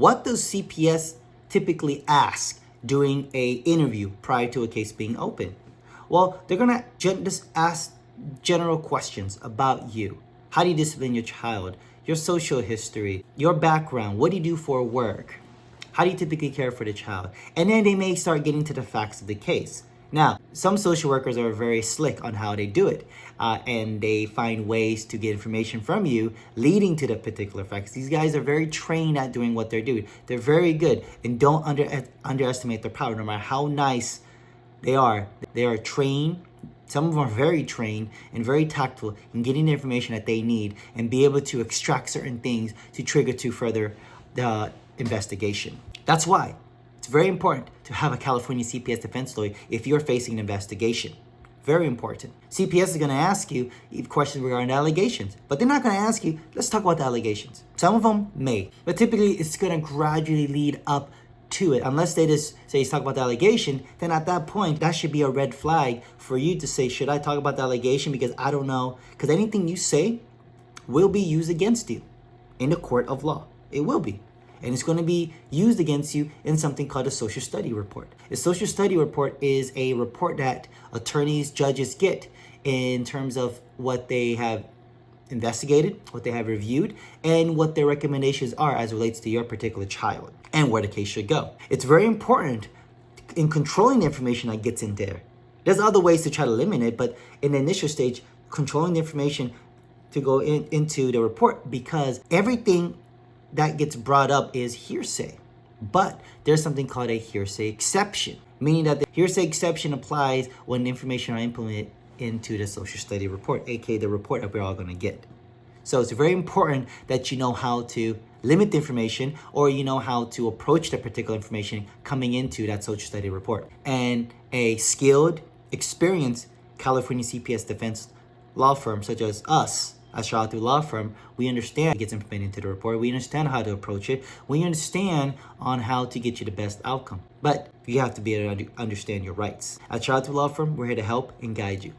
What does CPS typically ask during a interview prior to a case being open? Well, they're gonna just ask general questions about you. How do you discipline your child? Your social history, your background, what do you do for work? How do you typically care for the child? And then they may start getting to the facts of the case. Now, some social workers are very slick on how they do it, and they find ways to get information from you leading to the particular facts. These guys are very trained at doing what they're doing. They're very good, and don't underestimate their power. No matter how nice they are trained. Some of them are very trained and very tactful in getting the information that they need and be able to extract certain things to trigger to further the investigation. That's why it's very important to have a California CPS defense lawyer if you're facing an investigation. Very important. CPS is going to ask you questions regarding allegations, but they're not going to ask you, let's talk about the allegations. Some of them may, but typically it's going to gradually lead up to it. Unless they just say talk about the allegation, then at that point, that should be a red flag for you to say, should I talk about the allegation? Because I don't know. Because anything you say will be used against you in the court of law. It will be. And it's going to be used against you in something called a social study report. A social study report is a report that attorneys, judges get in terms of what they have investigated, what they have reviewed, and what their recommendations are as it relates to your particular child and where the case should go. It's very important in controlling the information that gets in there. There's other ways to try to limit it, but in the initial stage, controlling the information to go into the report, because everything that gets brought up is hearsay. But there's something called a hearsay exception, meaning that the hearsay exception applies when the information are implemented into the social study report, aka the report that we're all going to get. So it's very important that you know how to limit the information, or you know how to approach the particular information coming into that social study report. And a skilled, experienced California CPS defense law firm such as us, as Charlotte Law Firm, we understand what gets implemented into the report. We understand how to approach it. We understand on how to get you the best outcome. But you have to be able to understand your rights. At Charlotte Law Firm, we're here to help and guide you.